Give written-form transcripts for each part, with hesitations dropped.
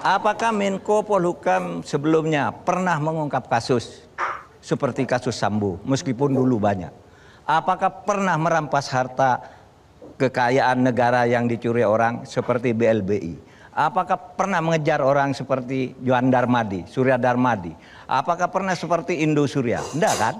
Apakah Menko Polhukam sebelumnya pernah mengungkap kasus seperti kasus Sambo, meskipun dulu banyak? Apakah pernah merampas harta kekayaan negara yang dicuri orang seperti BLBI? Apakah pernah mengejar orang seperti Johan Darmadi, Surya Darmadi? Apakah pernah seperti Indosuria? Enggak kan?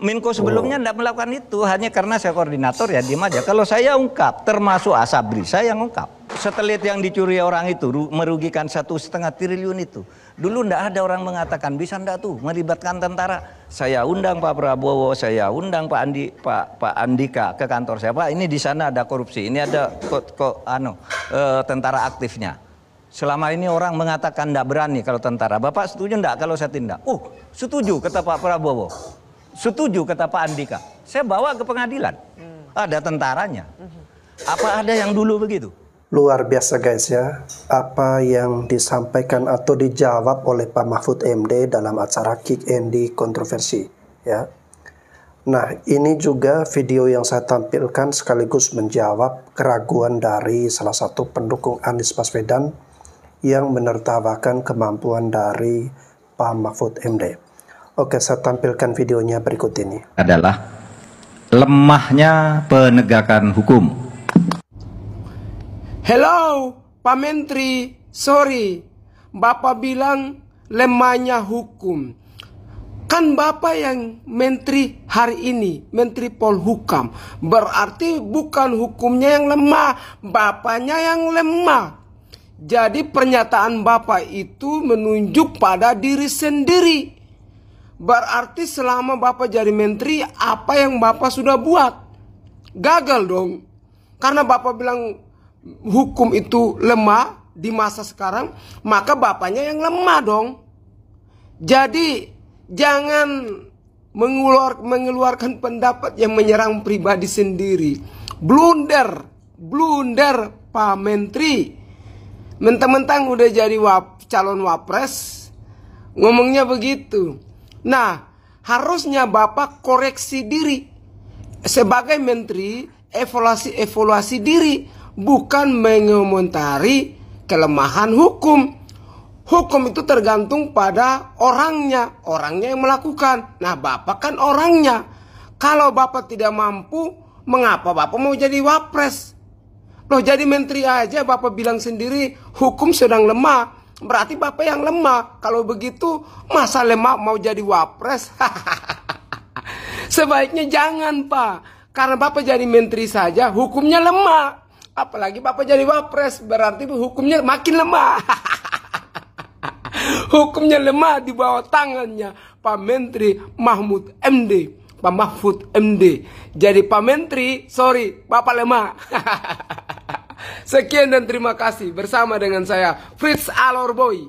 Menko sebelumnya tidak melakukan itu, hanya karena saya koordinator ya diam aja. Kalau saya ungkap, termasuk Asabri, saya yang ungkap. Satelit yang dicuri orang itu merugikan 1,5 triliun itu. Dulu tidak ada orang mengatakan bisa ndak tuh melibatkan tentara. Saya undang Pak Prabowo, saya undang Pak Andika ke kantor saya. Pak, ini di sana ada korupsi, ini ada tentara aktifnya. Selama ini orang mengatakan tidak berani kalau tentara. Bapak setuju enggak kalau saya tindak? Oh, setuju kata Pak Prabowo. Setuju kata Pak Andika. Saya bawa ke pengadilan. Ada tentaranya. Apa ada yang dulu begitu? Luar biasa guys ya. Apa yang disampaikan atau dijawab oleh Pak Mahfud MD dalam acara Kick Andy kontroversi ya. Nah, ini juga video yang saya tampilkan sekaligus menjawab keraguan dari salah satu pendukung Anies Baswedan yang menertawakan kemampuan dari Pak Mahfud MD. Oke, saya tampilkan videonya berikut ini. Adalah lemahnya penegakan hukum. Hello, Pak Menteri, sorry, Bapak bilang lemahnya hukum. Kan Bapak yang Menteri hari ini, Menteri Polhukam. Berarti bukan hukumnya yang lemah, Bapaknya yang lemah. Jadi pernyataan Bapak itu menunjuk pada diri sendiri. Berarti selama Bapak jadi menteri, apa yang Bapak sudah buat? Gagal dong. Karena Bapak bilang hukum itu lemah di masa sekarang, maka Bapaknya yang lemah dong. Jadi jangan mengeluarkan pendapat yang menyerang pribadi sendiri. Blunder Pak Menteri. Mentang-mentang udah jadi calon wapres, ngomongnya begitu. Nah, harusnya Bapak koreksi diri. Sebagai menteri, evaluasi diri. Bukan mengomentari kelemahan hukum. Hukum itu tergantung pada orangnya. Orangnya yang melakukan. Nah, Bapak kan orangnya. Kalau Bapak tidak mampu, mengapa Bapak mau jadi wapres? Loh, jadi menteri aja Bapak bilang sendiri hukum sedang lemah. Berarti Bapak yang lemah. Kalau begitu masa lemah mau jadi wapres? Sebaiknya jangan Pak. Karena Bapak jadi menteri saja hukumnya lemah. Apalagi Bapak jadi wapres, berarti hukumnya makin lemah. Hukumnya lemah di bawah tangannya Pak Menteri Mahfud MD. Pak Mahfud MD. Jadi Pak Menteri, sorry, Bapak lemah. Sekian dan terima kasih. Bersama dengan saya Fritz Alorboy.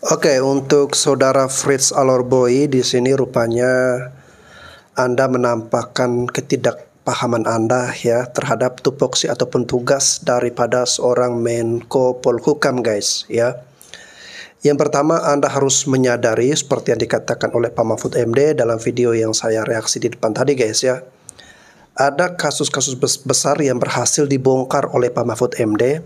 Oke, untuk saudara Fritz Alorboy di sini rupanya Anda menampakkan ketidakpahaman Anda ya terhadap tupoksi ataupun tugas daripada seorang Menko Polhukam guys ya. Yang pertama, Anda harus menyadari seperti yang dikatakan oleh Pak Mahfud MD dalam video yang saya reaksi di depan tadi guys ya. Ada kasus-kasus besar yang berhasil dibongkar oleh Pak Mahfud MD,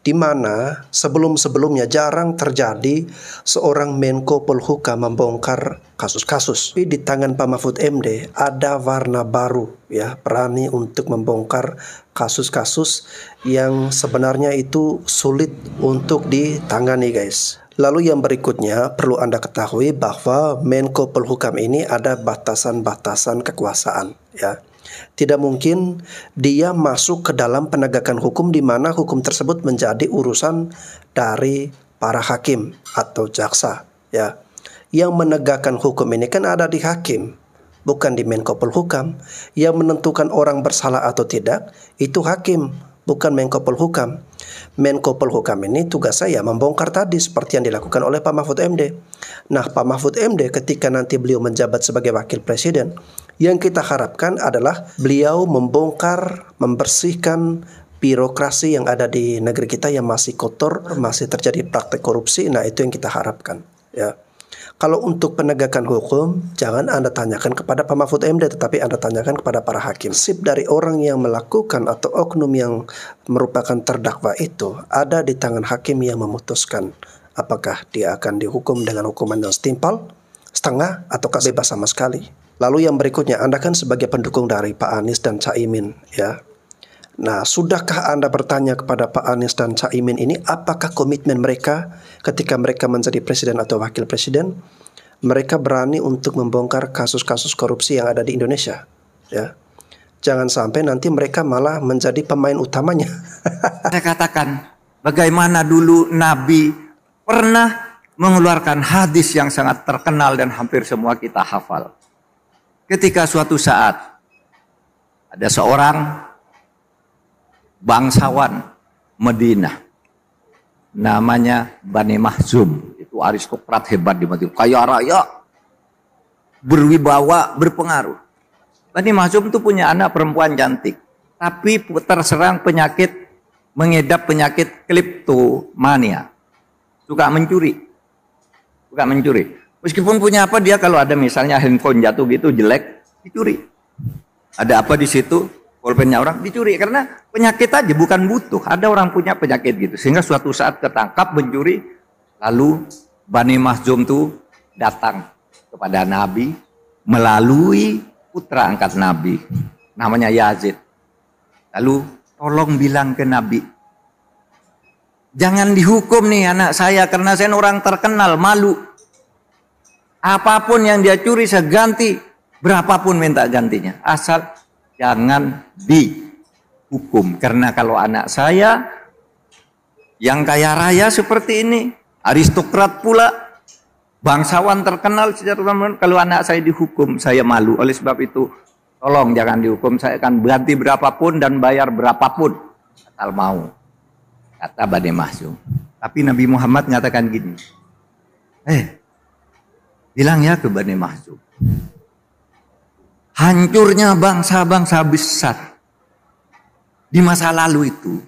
di mana sebelum-sebelumnya jarang terjadi seorang Menko Polhukam membongkar kasus-kasus. Tapi di tangan Pak Mahfud MD ada warna baru ya, berani untuk membongkar kasus-kasus yang sebenarnya itu sulit untuk ditangani guys. Lalu yang berikutnya perlu Anda ketahui bahwa Menko Polhukam ini ada batasan-batasan kekuasaan ya. Tidak mungkin dia masuk ke dalam penegakan hukum di mana hukum tersebut menjadi urusan dari para hakim atau jaksa ya. Yang menegakkan hukum ini kan ada di hakim, bukan di Menko Polhukam. Yang menentukan orang bersalah atau tidak itu hakim, bukan Menko Polhukam. Menko Polhukam ini tugas saya membongkar tadi seperti yang dilakukan oleh Pak Mahfud MD. Nah, Pak Mahfud MD ketika nanti beliau menjabat sebagai wakil presiden, yang kita harapkan adalah beliau membongkar, membersihkan birokrasi yang ada di negeri kita yang masih kotor, masih terjadi praktek korupsi. Nah, itu yang kita harapkan ya. Kalau untuk penegakan hukum, jangan Anda tanyakan kepada Pak Mahfud MD, tetapi Anda tanyakan kepada para hakim. Sip dari orang yang melakukan atau oknum yang merupakan terdakwa itu ada di tangan hakim yang memutuskan apakah dia akan dihukum dengan hukuman yang setimpal, setengah, ataukah bebas sama sekali. Lalu yang berikutnya, Anda kan sebagai pendukung dari Pak Anies dan Caimin, ya. Nah, sudahkah Anda bertanya kepada Pak Anies dan Caimin ini apakah komitmen mereka ketika mereka menjadi presiden atau wakil presiden, mereka berani untuk membongkar kasus-kasus korupsi yang ada di Indonesia, ya. Jangan sampai nanti mereka malah menjadi pemain utamanya. Saya katakan, bagaimana dulu Nabi pernah mengeluarkan hadis yang sangat terkenal dan hampir semua kita hafal. Ketika suatu saat ada seorang bangsawan Madinah, namanya Bani Mahzum, itu aristokrat hebat di Madinah, kaya raya, berwibawa, berpengaruh. Bani Mahzum itu punya anak perempuan cantik, tapi terserang penyakit, mengidap penyakit kleptomania, suka mencuri. Meskipun punya apa, dia kalau ada misalnya handphone jatuh gitu jelek, dicuri. Ada apa di situ? Pulpennya orang dicuri, karena penyakit aja, bukan butuh. Ada orang punya penyakit gitu, sehingga suatu saat ketangkap mencuri. Lalu Bani Mahzum tuh datang kepada Nabi melalui putra angkat Nabi, namanya Yazid. Lalu tolong bilang ke Nabi, jangan dihukum nih anak saya, karena saya orang terkenal, malu. Apapun yang dia curi saya ganti, berapapun minta gantinya, asal jangan dihukum. Karena kalau anak saya yang kaya raya seperti ini, aristokrat pula, bangsawan terkenal secara umum, kalau anak saya dihukum, saya malu. Oleh sebab itu, tolong jangan dihukum, saya akan ganti berapapun dan bayar berapapun, asal mau. Kata Bani Mahzum. Tapi Nabi Muhammad mengatakan gini, bilang ya ke Bani Mahzum, hancurnya bangsa-bangsa besar di masa lalu itu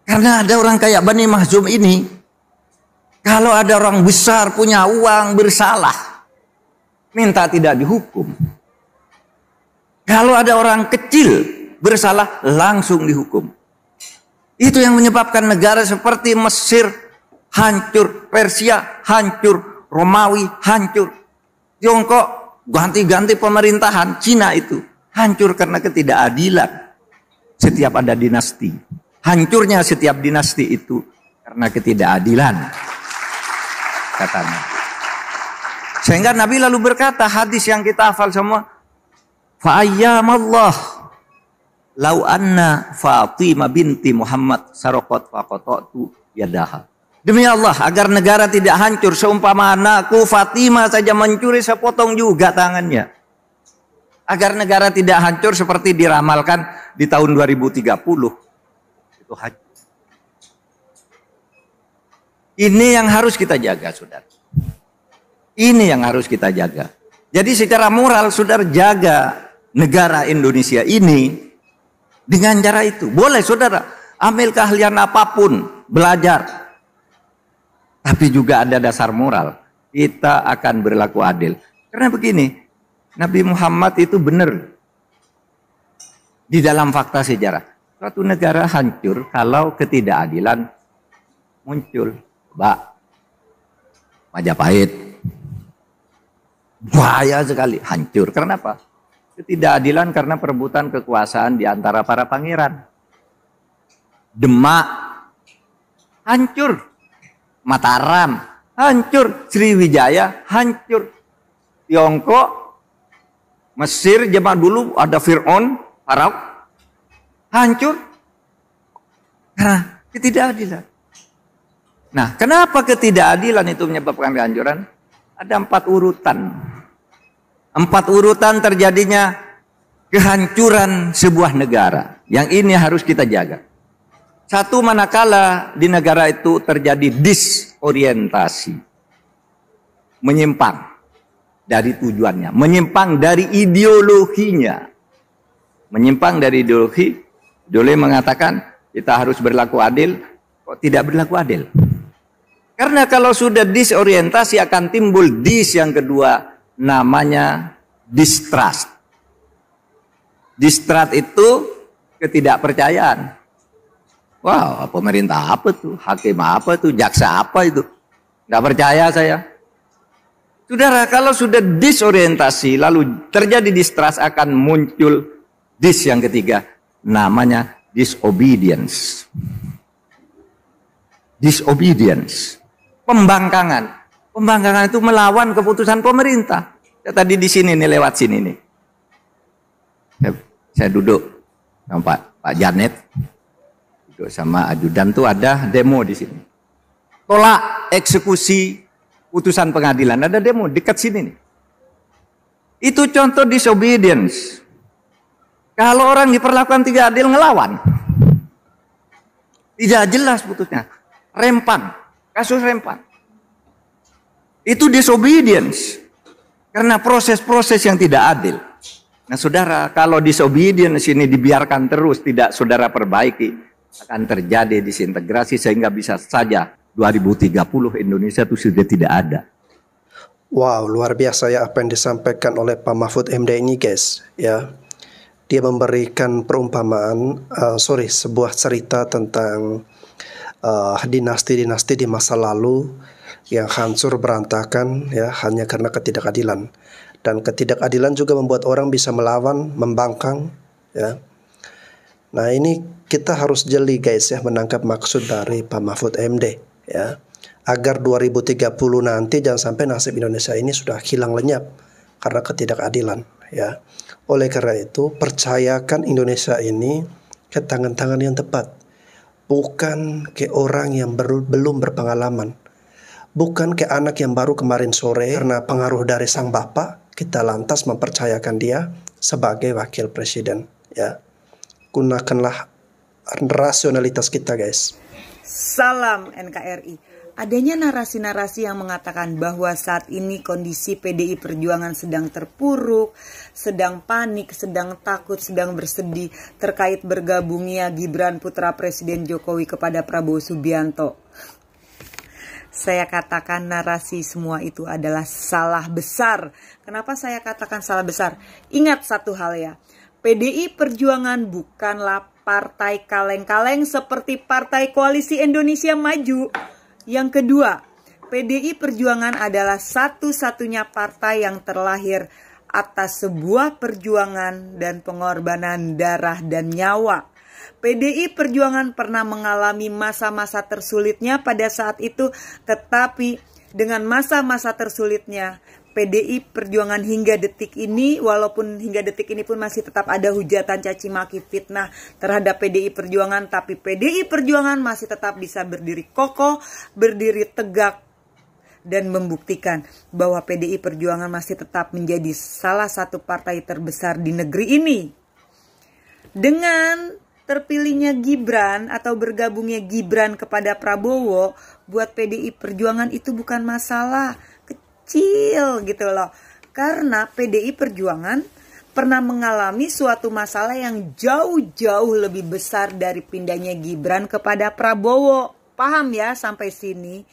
karena ada orang kayak Bani Mahzum ini. Kalau ada orang besar punya uang bersalah, minta tidak dihukum. Kalau ada orang kecil bersalah, langsung dihukum. Itu yang menyebabkan negara seperti Mesir hancur, Persia hancur, Romawi hancur, Tiongkok ganti-ganti pemerintahan, Cina itu hancur karena ketidakadilan. Setiap ada dinasti, hancurnya setiap dinasti itu karena ketidakadilan, katanya. Sehingga Nabi lalu berkata, hadis yang kita hafal semua, fa ayyamallah lau anna Fatimah binti Muhammad saraqat faqatatu yadaha. Demi Allah, agar negara tidak hancur, seumpama anakku Fatimah saja mencuri, saya potong juga tangannya. Agar negara tidak hancur seperti diramalkan di tahun 2030. Itu hancur. Ini yang harus kita jaga, saudara. Ini yang harus kita jaga. Jadi secara moral, saudara, jaga negara Indonesia ini dengan cara itu. Boleh, saudara, ambil keahlian apapun, belajar. Tapi juga ada dasar moral. Kita akan berlaku adil. Karena begini, Nabi Muhammad itu benar. Di dalam fakta sejarah, suatu negara hancur kalau ketidakadilan muncul. Majapahit. Bahaya sekali, hancur. Karena apa? Ketidakadilan karena perebutan kekuasaan di antara para pangeran. Demak, hancur. Mataram, hancur. Sriwijaya, hancur. Tiongkok, Mesir, zaman dulu ada Fir'aun, Faraun, hancur. Karena ketidakadilan. Nah, kenapa ketidakadilan itu menyebabkan kehancuran? Ada 4 urutan. 4 urutan terjadinya kehancuran sebuah negara. Yang ini harus kita jaga. Satu, manakala di negara itu terjadi disorientasi. Menyimpang dari tujuannya. Menyimpang dari ideologinya. Menyimpang dari ideologi. Ideologi mengatakan kita harus berlaku adil. Kok tidak berlaku adil? Karena kalau sudah disorientasi akan timbul yang kedua, namanya distrust. Distrust itu ketidakpercayaan. Wow, pemerintah apa tuh? Hakim apa tuh? Jaksa apa itu? Nggak percaya saya. Saudara, kalau sudah disorientasi lalu terjadi distrust akan muncul yang ketiga, namanya disobedience. Disobedience. Pembangkangan. Pembangkangan itu melawan keputusan pemerintah. Ya, tadi di sini nih, lewat sini nih. Saya duduk sama Pak Janet. Duduk sama ajudan tuh ada demo di sini. Tolak eksekusi putusan pengadilan. Ada demo dekat sini nih. Itu contoh disobedience. Kalau orang diperlakukan tidak adil, ngelawan. Tidak jelas putusnya. Rempang. Kasus rempang. Itu disobedience. Karena proses-proses yang tidak adil. Nah saudara, kalau disobedience ini dibiarkan terus, tidak saudara perbaiki, akan terjadi disintegrasi sehingga bisa saja 2030 Indonesia itu sudah tidak ada. Wow, luar biasa ya apa yang disampaikan oleh Pak Mahfud MD ini guys. Ya, dia memberikan perumpamaan, sebuah cerita tentang dinasti-dinasti di masa lalu yang hancur berantakan ya hanya karena ketidakadilan. Dan ketidakadilan juga membuat orang bisa melawan, membangkang ya. Nah, ini kita harus jeli guys ya menangkap maksud dari Pak Mahfud MD ya. Agar 2030 nanti jangan sampai nasib Indonesia ini sudah hilang lenyap karena ketidakadilan ya. Oleh karena itu, percayakan Indonesia ini ke tangan-tangan yang tepat. Bukan ke orang yang belum berpengalaman. Bukan ke anak yang baru kemarin sore karena pengaruh dari sang bapak kita lantas mempercayakan dia sebagai wakil presiden ya. Gunakanlah rasionalitas kita guys. Salam NKRI. Adanya narasi-narasi yang mengatakan bahwa saat ini kondisi PDI Perjuangan sedang terpuruk, sedang panik, sedang takut, sedang bersedih terkait bergabungnya Gibran putra Presiden Jokowi kepada Prabowo Subianto. Saya katakan narasi semua itu adalah salah besar. Kenapa saya katakan salah besar? Ingat satu hal ya, PDI Perjuangan bukanlah partai kaleng-kaleng seperti Partai Koalisi Indonesia Maju. Yang kedua, PDI Perjuangan adalah satu-satunya partai yang terlahir atas sebuah perjuangan dan pengorbanan darah dan nyawa. PDI Perjuangan pernah mengalami masa-masa tersulitnya pada saat itu, tetapi dengan masa-masa tersulitnya PDI Perjuangan hingga detik ini, walaupun hingga detik ini pun masih tetap ada hujatan caci maki fitnah terhadap PDI Perjuangan, tapi PDI Perjuangan masih tetap bisa berdiri kokoh, berdiri tegak, dan membuktikan bahwa PDI Perjuangan masih tetap menjadi salah satu partai terbesar di negeri ini. Dengan terpilihnya Gibran atau bergabungnya Gibran kepada Prabowo, buat PDI Perjuangan itu bukan masalah kecil gitu loh. Karena PDI Perjuangan pernah mengalami suatu masalah yang jauh-jauh lebih besar dari pindahnya Gibran kepada Prabowo. Paham ya sampai sini?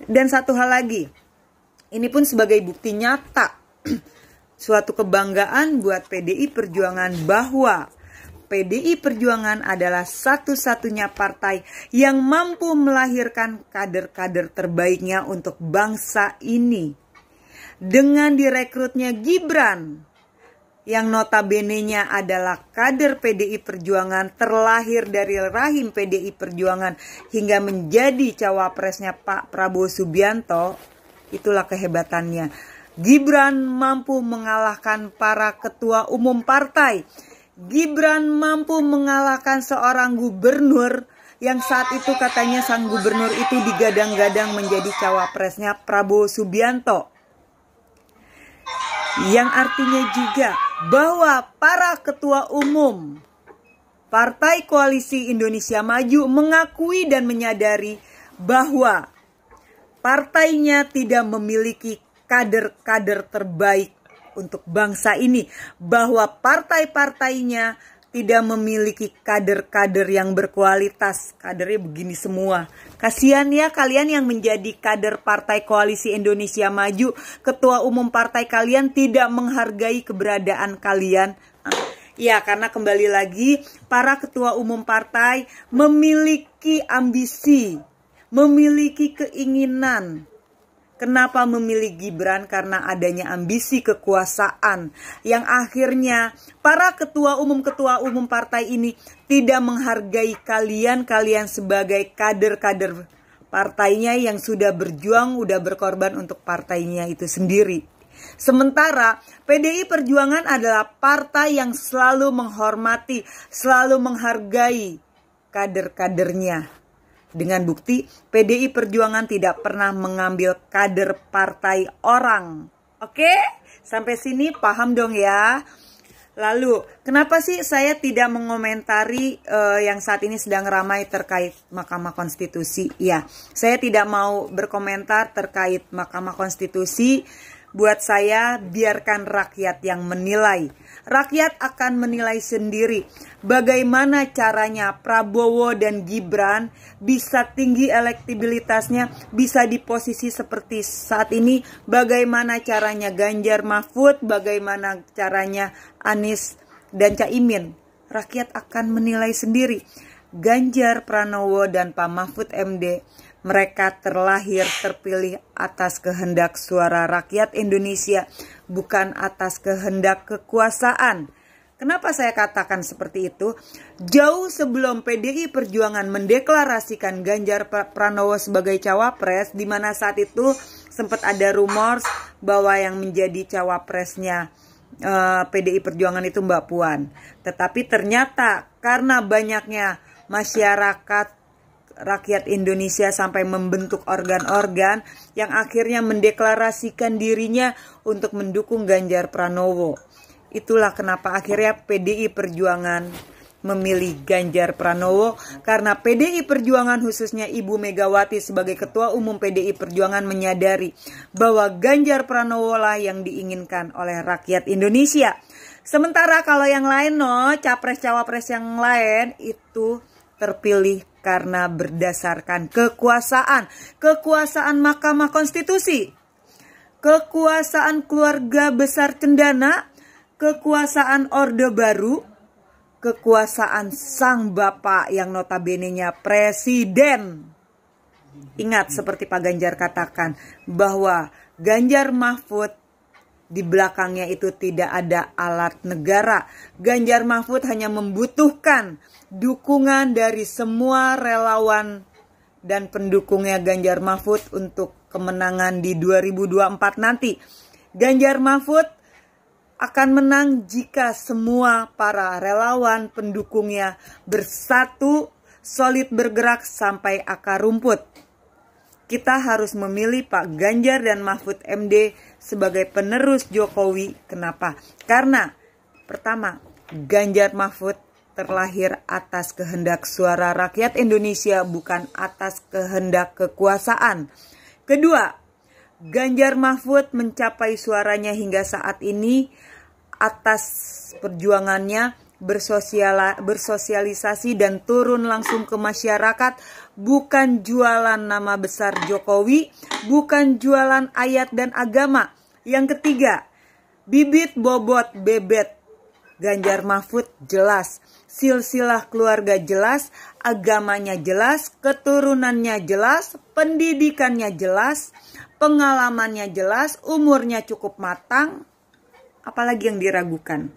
Dan satu hal lagi, ini pun sebagai bukti nyata suatu kebanggaan buat PDI Perjuangan bahwa PDI Perjuangan adalah satu-satunya partai yang mampu melahirkan kader-kader terbaiknya untuk bangsa ini. Dengan direkrutnya Gibran, yang notabene-nya adalah kader PDI Perjuangan, terlahir dari rahim PDI Perjuangan hingga menjadi cawapresnya Pak Prabowo Subianto, itulah kehebatannya. Gibran mampu mengalahkan para ketua umum partai. Gibran mampu mengalahkan seorang gubernur yang saat itu katanya sang gubernur itu digadang-gadang menjadi cawapresnya Prabowo Subianto. Yang artinya juga bahwa para ketua umum Partai Koalisi Indonesia Maju mengakui dan menyadari bahwa partainya tidak memiliki kader-kader terbaik untuk bangsa ini, bahwa partai-partainya tidak memiliki kader-kader yang berkualitas. Kadernya begini semua. Kasihan ya kalian yang menjadi kader Partai Koalisi Indonesia Maju. Ketua umum partai kalian tidak menghargai keberadaan kalian. Ya, karena kembali lagi para ketua umum partai memiliki ambisi, memiliki keinginan. Kenapa memilih Gibran? Karena adanya ambisi kekuasaan yang akhirnya para ketua umum partai ini tidak menghargai kalian sebagai kader-kader partainya yang sudah berjuang, sudah berkorban untuk partainya itu sendiri. Sementara PDI Perjuangan adalah partai yang selalu menghormati, selalu menghargai kader-kadernya. Dengan bukti PDI Perjuangan tidak pernah mengambil kader partai orang. Oke? Sampai sini paham dong ya. Lalu, kenapa sih saya tidak mengomentari yang saat ini sedang ramai terkait Mahkamah Konstitusi? Ya, saya tidak mau berkomentar terkait Mahkamah Konstitusi. Buat saya, biarkan rakyat yang menilai. Rakyat akan menilai sendiri bagaimana caranya Prabowo dan Gibran bisa tinggi elektabilitasnya, bisa di posisi seperti saat ini. Bagaimana caranya Ganjar Mahfud, bagaimana caranya Anies dan Caimin. Rakyat akan menilai sendiri. Ganjar Pranowo dan Pak Mahfud MD, mereka terlahir terpilih atas kehendak suara rakyat Indonesia, bukan atas kehendak kekuasaan. Kenapa saya katakan seperti itu? Jauh sebelum PDI Perjuangan mendeklarasikan Ganjar Pranowo sebagai cawapres, di mana saat itu sempat ada rumor bahwa yang menjadi cawapresnya PDI Perjuangan itu Mbak Puan. Tetapi ternyata karena banyaknya masyarakat rakyat Indonesia sampai membentuk organ-organ yang akhirnya mendeklarasikan dirinya untuk mendukung Ganjar Pranowo. Itulah kenapa akhirnya PDI Perjuangan memilih Ganjar Pranowo, karena PDI Perjuangan khususnya Ibu Megawati sebagai Ketua Umum PDI Perjuangan menyadari bahwa Ganjar Pranowo lah yang diinginkan oleh rakyat Indonesia. Sementara kalau yang lain capres-cawapres yang lain itu terpilih karena berdasarkan kekuasaan. Kekuasaan Mahkamah Konstitusi, kekuasaan keluarga besar cendana, kekuasaan Orde Baru, kekuasaan sang bapak yang notabene-nya presiden. Ingat seperti Pak Ganjar katakan bahwa Ganjar Mahfud di belakangnya itu tidak ada alat negara. Ganjar Mahfud hanya membutuhkan dukungan dari semua relawan dan pendukungnya Ganjar Mahfud untuk kemenangan di 2024 nanti. Ganjar Mahfud akan menang jika semua para relawan pendukungnya bersatu, solid bergerak sampai akar rumput. Kita harus memilih Pak Ganjar dan Mahfud MD sebagai penerus Jokowi. Kenapa? Karena pertama, Ganjar Mahfud terlahir atas kehendak suara rakyat Indonesia, bukan atas kehendak kekuasaan. Kedua, Ganjar Mahfud mencapai suaranya hingga saat ini atas perjuangannya bersosialisasi dan turun langsung ke masyarakat, bukan jualan nama besar Jokowi, bukan jualan ayat dan agama. Yang ketiga, bibit bobot bebet Ganjar Mahfud jelas, silsilah keluarga jelas, agamanya jelas, keturunannya jelas, pendidikannya jelas, pengalamannya jelas, umurnya cukup matang, apalagi yang diragukan.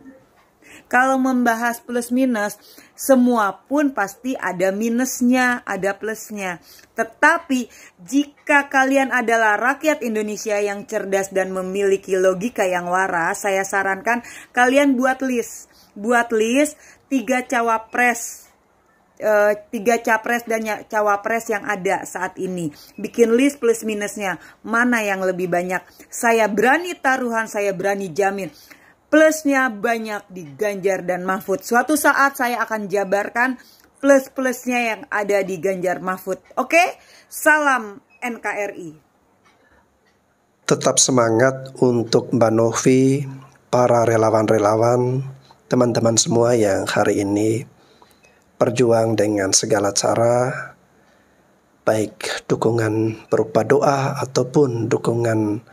Kalau membahas plus minus, semua pun pasti ada minusnya, ada plusnya. Tetapi jika kalian adalah rakyat Indonesia yang cerdas dan memiliki logika yang waras, saya sarankan kalian buat list. Buat list 3 cawapres. 3 capres dan cawapres yang ada saat ini. Bikin list plus minusnya. Mana yang lebih banyak? Saya berani taruhan, saya berani jamin. Plusnya banyak di Ganjar dan Mahfud. Suatu saat saya akan jabarkan plus-plusnya yang ada di Ganjar Mahfud. Oke? Salam NKRI. Tetap semangat untuk Mbak Novi, para relawan-relawan, teman-teman semua yang hari ini berjuang dengan segala cara, baik dukungan berupa doa ataupun dukungan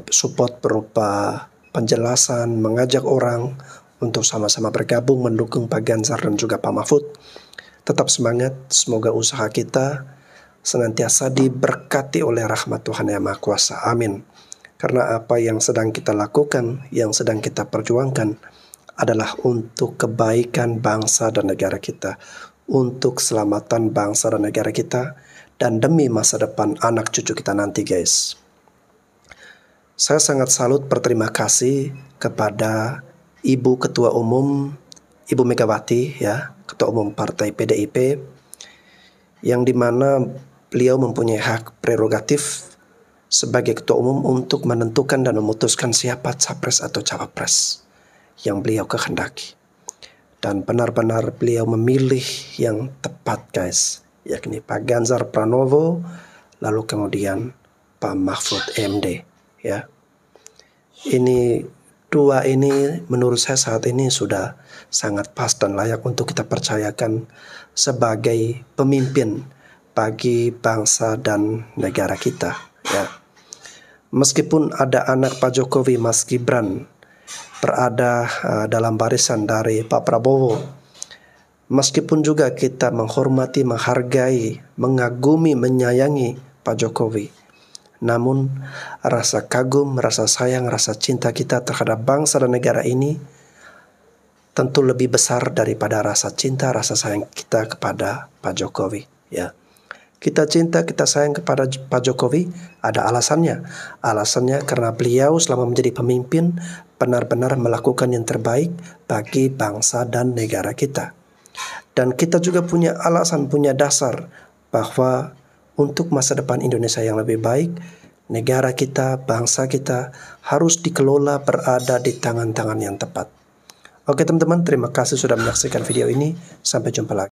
support berupa penjelasan, mengajak orang untuk sama-sama bergabung mendukung Pak Ganjar dan juga Pak Mahfud. Tetap semangat, semoga usaha kita senantiasa diberkati oleh rahmat Tuhan Yang Maha Kuasa. Amin. Karena apa yang sedang kita lakukan, yang sedang kita perjuangkan adalah untuk kebaikan bangsa dan negara kita, untuk keselamatan bangsa dan negara kita, dan demi masa depan anak cucu kita nanti, guys. Saya sangat salut, berterima kasih kepada Ibu Ketua Umum, Ibu Megawati, ya, Ketua Umum Partai PDIP, yang dimana beliau mempunyai hak prerogatif sebagai Ketua Umum untuk menentukan dan memutuskan siapa capres atau cawapres yang beliau kehendaki. Dan benar-benar beliau memilih yang tepat, guys, yakni Pak Ganjar Pranowo, lalu kemudian Pak Mahfud MD, ya. Ini dua ini menurut saya saat ini sudah sangat pas dan layak untuk kita percayakan sebagai pemimpin bagi bangsa dan negara kita, ya. Meskipun ada anak Pak Jokowi, Mas Gibran, berada dalam barisan dari Pak Prabowo, meskipun juga kita menghormati, menghargai, mengagumi, menyayangi Pak Jokowi, namun rasa kagum, rasa sayang, rasa cinta kita terhadap bangsa dan negara ini tentu lebih besar daripada rasa cinta, rasa sayang kita kepada Pak Jokowi, ya. Kita cinta, kita sayang kepada Pak Jokowi ada alasannya. Alasannya karena beliau selama menjadi pemimpin benar-benar melakukan yang terbaik bagi bangsa dan negara kita. Dan kita juga punya alasan, punya dasar bahwa untuk masa depan Indonesia yang lebih baik, negara kita, bangsa kita harus dikelola berada di tangan-tangan yang tepat. Oke teman-teman, terima kasih sudah menyaksikan video ini. Sampai jumpa lagi.